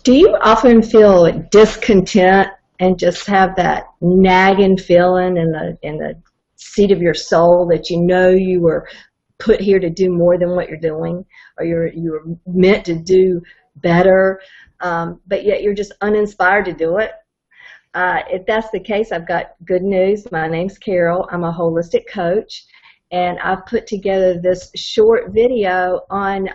Do you often feel discontent and just have that nagging feeling in the seat of your soul that you know you were put here to do more than what you're doing, or you're meant to do better, but yet you're just uninspired to do it? If that's the case, I've got good news. My name's Carol. I'm a holistic coach, and I've put together this short video on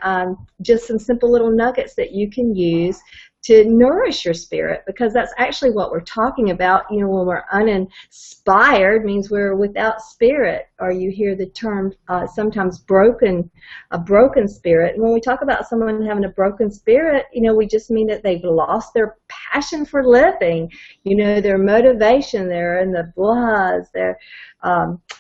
just some simple little nuggets that you can use to nourish your spirit, because that's actually what we're talking about. You know, when we're uninspired, means we're without spirit, or you hear the term sometimes a broken spirit. And when we talk about someone having a broken spirit, you know, we just mean that they've lost their passion for living, you know, their motivation, they're in the blahs, they're,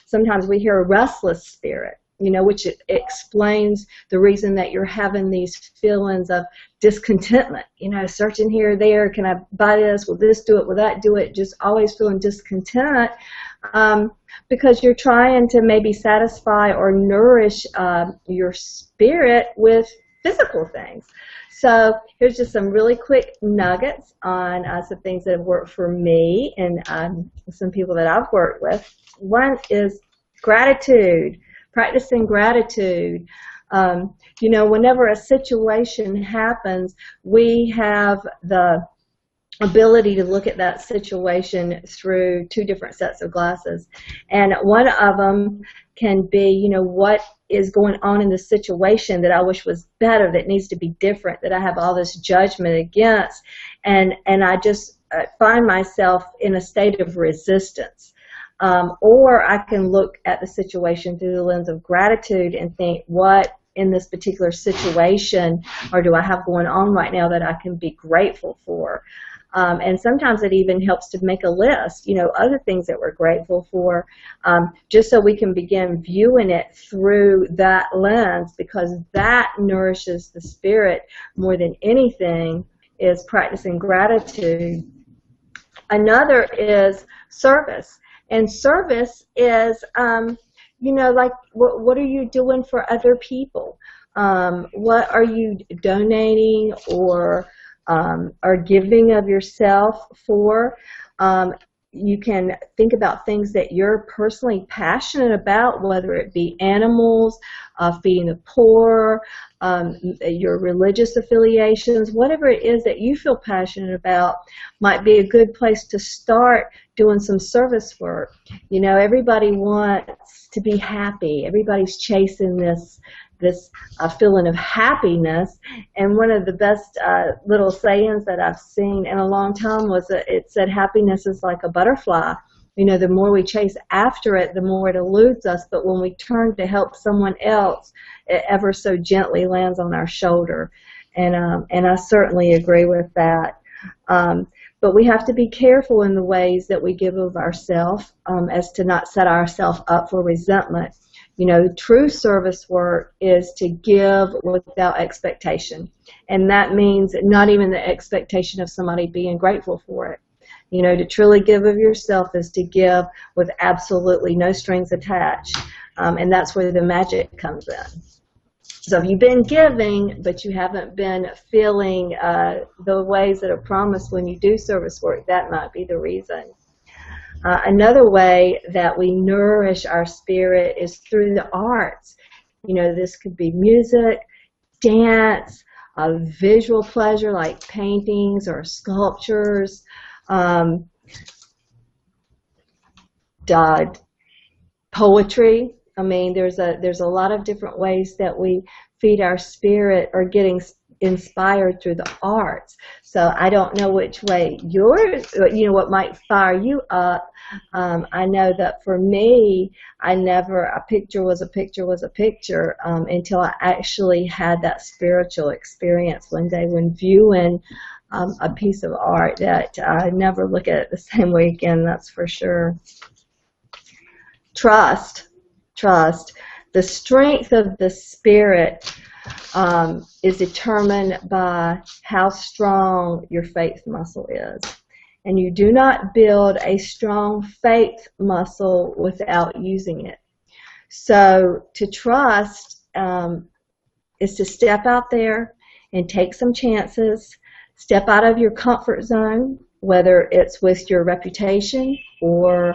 sometimes we hear a restless spirit, you know, which explains the reason that you're having these feelings of discontentment, you know, searching here or there, can I buy this, will this do it, will that do it, just always feeling discontent, because you're trying to maybe satisfy or nourish your spirit with physical things. So here's just some really quick nuggets on some things that have worked for me and some people that I've worked with. One is gratitude. Practicing gratitude. You know, whenever a situation happens, we have the ability to look at that situation through two different sets of glasses. And one of them can be, you know, what is going on in the situation that I wish was better, that needs to be different, that I have all this judgment against. And I just find myself in a state of resistance. Or I can look at the situation through the lens of gratitude and think, what in this particular situation or do I have going on right now that I can be grateful for? And sometimes it even helps to make a list, you know, other things that we're grateful for, just so we can begin viewing it through that lens, because that nourishes the spirit more than anything, is practicing gratitude. Another is service. And service is, you know, like what are you doing for other people? What are you donating or giving of yourself for? You can think about things that you're personally passionate about, whether it be animals, feeding the poor, your religious affiliations, whatever it is that you feel passionate about might be a good place to start doing some service work. You know, everybody wants to be happy. Everybody's chasing this feeling of happiness. And one of the best little sayings that I've seen in a long time was that it said happiness is like a butterfly. You know, the more we chase after it, the more it eludes us. But when we turn to help someone else, it ever so gently lands on our shoulder. And I certainly agree with that. But we have to be careful in the ways that we give of ourselves, as to not set ourselves up for resentment. You know, true service work is to give without expectation. And that means not even the expectation of somebody being grateful for it. You know, to truly give of yourself is to give with absolutely no strings attached. And that's where the magic comes in. So if you've been giving, but you haven't been feeling the ways that are promised when you do service work, that might be the reason. Another way that we nourish our spirit is through the arts. You know, this could be music, dance, visual pleasure like paintings or sculptures, poetry. I mean, there's a lot of different ways that we feed our spirit or getting inspired through the arts. So I don't know which way what might fire you up. I know that for me, a picture was a picture until I actually had that spiritual experience one day when viewing a piece of art that I never look at it the same way again, that's for sure. Trust. The strength of the spirit is determined by how strong your faith muscle is. And you do not build a strong faith muscle without using it. So to trust is to step out there and take some chances, step out of your comfort zone, whether it's with your reputation or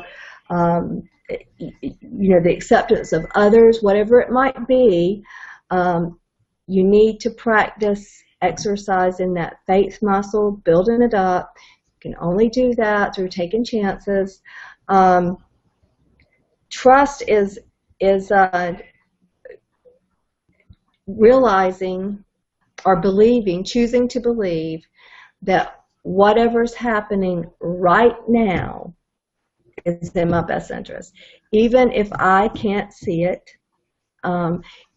the acceptance of others, whatever it might be. You need to practice exercising that faith muscle, building it up. You can only do that through taking chances. Trust is realizing or believing, choosing to believe that whatever's happening right now is in my best interest. Even if I can't see it,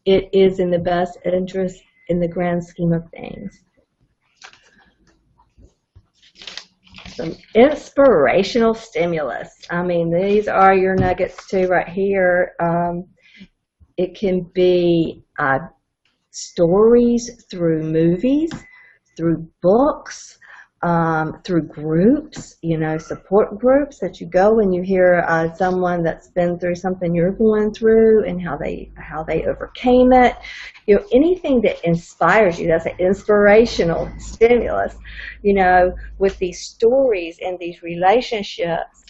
it is in the best interest in the grand scheme of things. Some inspirational stimulus. I mean, these are your nuggets too right here. It can be stories through movies, through books, through groups, support groups that you go and you hear someone that's been through something you're going through and how they overcame it. Anything that inspires you, that's an inspirational stimulus. With these stories and these relationships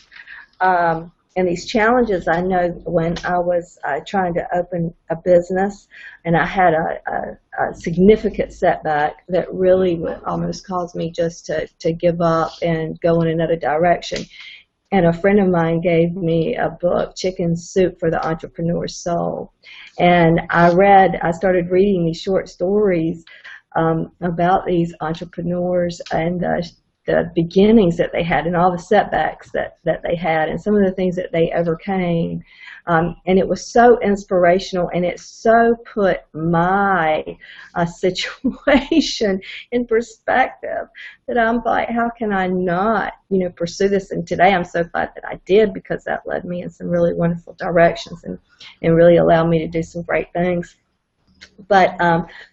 and these challenges. I know when I was trying to open a business and I had a significant setback that really would almost cause me just to give up and go in another direction. And a friend of mine gave me a book, Chicken Soup for the Entrepreneur's Soul. And I started reading these short stories about these entrepreneurs and the beginnings that they had and all the setbacks that they had and some of the things that they overcame. And it was so inspirational, and it so put my situation in perspective that I'm like, how can I not, pursue this? And today I'm so glad that I did, because that led me in some really wonderful directions and really allowed me to do some great things. But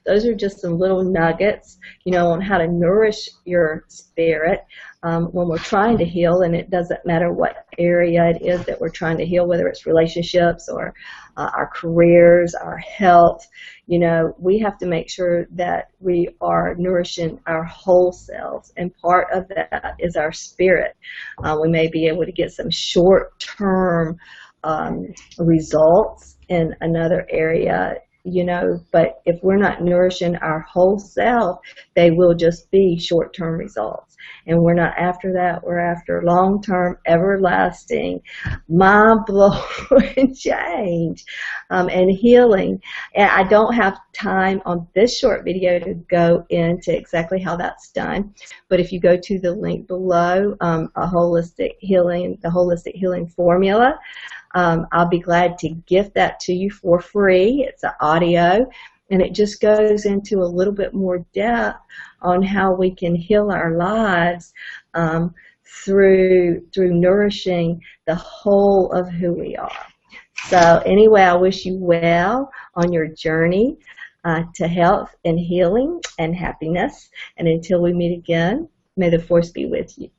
those are just some little nuggets, on how to nourish your spirit when we're trying to heal. And it doesn't matter what area it is that we're trying to heal, whether it's relationships or our careers, our health. We have to make sure that we are nourishing our whole selves, and part of that is our spirit. We may be able to get some short-term results in another area, but if we're not nourishing our whole self, they will just be short-term results. And we're not after that. We're after long-term, everlasting, mind-blowing change and healing. And I don't have time on this short video to go into exactly how that's done. But if you go to the link below, the Holistic Healing Formula, I'll be glad to gift that to you for free. It's an audio, and it just goes into a little bit more depth on how we can heal our lives through nourishing the whole of who we are. So anyway, I wish you well on your journey to health and healing and happiness. And until we meet again, may the force be with you.